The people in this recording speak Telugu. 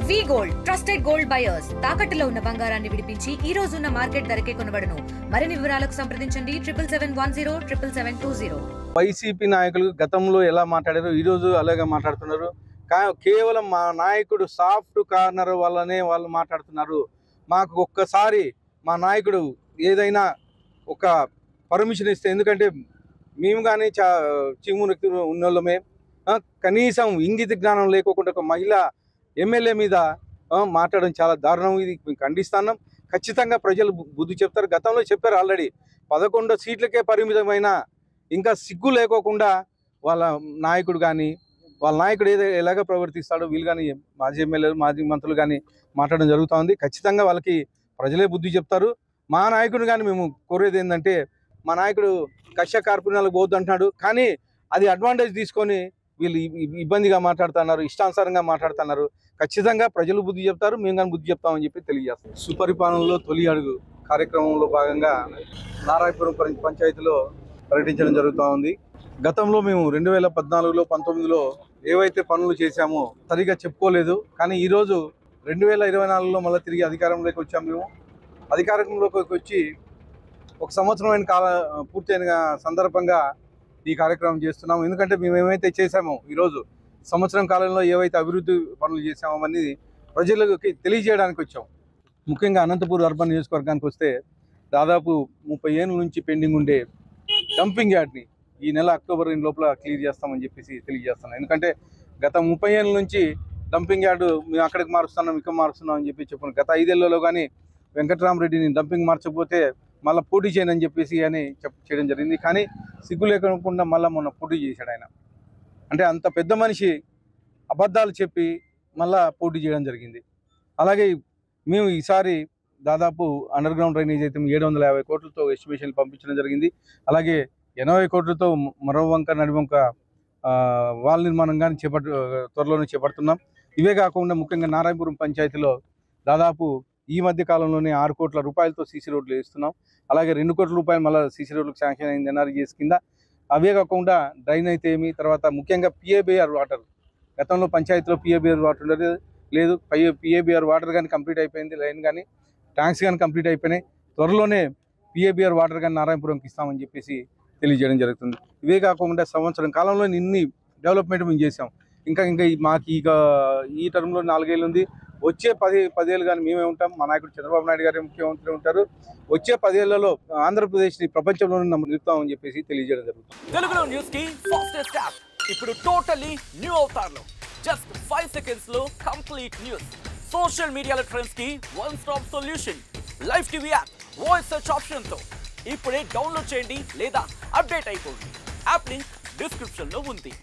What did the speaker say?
వి గోల్డ్ ట్రస్టెడ్ గోల్డ్ బయర్స్ తాకట్టులో ఉన్న బంగారాన్ని విడిపించి ఈ రోజు ఉన్న మార్కెట్ ధరకే కొనబడును. మరిన్ని వివరాలకు సంప్రదించండి 77107720. వైసీపీ నాయకులు గతంలో ఎలా మాట్లాడారో ఈ రోజు అలాగే మాట్లాడుతున్నారు. కేవలం మా నాయకుడు సాఫ్ట్ కార్నర్ వల్లనే వాళ్ళు మాట్లాడుతున్నారు. మాకు ఒక్కసారి మా నాయకుడు ఏదైనా ఒక పర్మిషన్ ఇస్తే, ఎందుకంటే మేము కానీ చీము ఉన్నోళ్ళమే, కనీసం ఇంగిత జ్ఞానం లేకోకుండా ఒక మహిళ ఎమ్మెల్యే మీద మాట్లాడడం చాలా దారుణం. ఇది మేము ఖండిస్తున్నాం. ఖచ్చితంగా ప్రజలు బుద్ధి చెప్తారు. గతంలో చెప్పారు ఆల్రెడీ 11 సీట్లకే పరిమితమైన, ఇంకా సిగ్గు లేకోకుండా వాళ్ళ నాయకుడు కానీ వాళ్ళ నాయకుడు ఎలాగ ప్రవర్తిస్తాడో వీళ్ళు కానీ మాజీ ఎమ్మెల్యేలు మాజీ మంత్రులు కానీ మాట్లాడడం జరుగుతూ ఉంది. ఖచ్చితంగా వాళ్ళకి ప్రజలే బుద్ధి చెప్తారు. మా నాయకుడు కానీ మేము కోరేది ఏంటంటే, మా నాయకుడు కక్ష కార్పణ్యాలకు పోవద్దు అంటున్నాడు, కానీ అది అడ్వాంటేజ్ తీసుకొని వీళ్ళు ఇబ్బందిగా మాట్లాడుతున్నారు, ఇష్టానుసారంగా మాట్లాడుతున్నారు. ఖచ్చితంగా ప్రజలు బుద్ధి చెప్తారు, మేము కానీ బుద్ధి చెప్తామని చెప్పి తెలియజేస్తాం. సుపరిపాలనలో తొలి అడుగు కార్యక్రమంలో భాగంగా నారాయణపురం పంచాయతీలో పర్యటించడం జరుగుతూ ఉంది. గతంలో మేము 2014లో 19లో ఏవైతే పనులు చేశామో సరిగా చెప్పుకోలేదు, కానీ ఈరోజు 2024లో మళ్ళీ తిరిగి అధికారంలోకి వచ్చాము. మేము అధికారంలోకి వచ్చి 1 సంవత్సరమైన పూర్తయిన సందర్భంగా ఈ కార్యక్రమం చేస్తున్నాము. ఎందుకంటే మేము ఏమైతే చేశామో ఈరోజు సంవత్సరం కాలంలో ఏవైతే అభివృద్ధి పనులు చేశామో అవన్నీ ప్రజలకి తెలియజేయడానికి వచ్చాం. ముఖ్యంగా అనంతపూర్ అర్బన్ నియోజకవర్గానికి వస్తే దాదాపు 30 ఏళ్ళ నుంచి పెండింగ్ ఉండే డంపింగ్ యార్డ్ని ఈ నెల అక్టోబర్ లోపల క్లియర్ చేస్తామని చెప్పేసి తెలియజేస్తున్నాం. ఎందుకంటే గత 30 ఏళ్ళ నుంచి డంపింగ్ యార్డు మేము అక్కడికి మారుస్తున్నాం, ఇక్కడ మారుస్తున్నాం అని చెప్పాను. గత 5 ఏళ్లలో కానీ వెంకట్రామరెడ్డిని డంపింగ్ మార్చకపోతే మళ్ళీ పోటీ చేయనని చెప్పేసి చేయడం జరిగింది. కానీ సిగ్గు లేకుండా మళ్ళీ మొన్న పోటీ చేశాడు ఆయన. అంటే అంత పెద్ద మనిషి అబద్ధాలు చెప్పి మళ్ళా పోటీ చేయడం జరిగింది. అలాగే మేము ఈసారి దాదాపు అండర్ గ్రౌండ్ డ్రైనేజ్ అయితే 750 కోట్లతో ఎస్టిమేషన్లు పంపించడం జరిగింది. అలాగే 80 కోట్లతో మరో వంక నడివంక వాల్ నిర్మాణం కానీ త్వరలోనే చేపడుతున్నాం. ఇవే కాకుండా ముఖ్యంగా నారాయణపురం పంచాయతీలో దాదాపు ఈ మధ్య కాలంలోనే 6 కోట్ల రూపాయలతో సీసీ రోడ్లు వేస్తున్నాం. అలాగే 2 కోట్ల రూపాయలు మళ్ళీ సీసీ రోడ్లకు శాంక్షన్ అయింది ఎన్ఆర్జీఎస్ కింద. అవే కాకుండా డ్రైన్ అయితే ఏమి, తర్వాత ముఖ్యంగా పిఏబిఆర్ వాటర్, గతంలో పంచాయతీలో పిఏబిఆర్ వాటర్ ఉండేది లేదు. పిఏబిఆర్ వాటర్ కానీ కంప్లీట్ అయిపోయింది, లైన్ కానీ ట్యాంక్స్ కానీ కంప్లీట్ అయిపోయినాయి. త్వరలోనే పిఏబిఆర్ వాటర్ కానీ నారాయణపురంకి ఇస్తామని చెప్పేసి తెలియజేయడం జరుగుతుంది. ఇవే కాకుండా సంవత్సరం కాలంలో ఇన్ని డెవలప్మెంట్ మేము చేసాం. ఇంకా మాకు ఈ టర్మ్లో 4 ఏళ్ళు ఉంది. వచ్చే 10 ఏళ్ళు కానీ మేమే ఉంటాం. మా నాయకుడు చంద్రబాబు నాయుడు గారు ముఖ్యమంత్రి ఉంటారు. వచ్చే 10 ఏళ్లలో ఆంధ్రప్రదేశ్ని ప్రపంచంలో నిలుపుతామని చెప్పేసి తెలియజేయడం జరుగుతుంది. తెలుగులో న్యూస్ కి ఫాస్టెస్ట్ యాప్ ఇప్పుడు టోటల్లీ న్యూ అవతార్లో జస్ట్ 5 సెకండ్స్ లో కంప్లీట్ న్యూస్. సోషల్ మీడియాలో ట్రెండ్స్ కి one stop solution. Live TV app voice search option తో ఇప్పుడే డౌన్లోడ్ చేయండి లేదా అప్డేట్ అయిపోండి. యాప్ లింక్ డిస్క్రిప్షన్ లో ఉంది.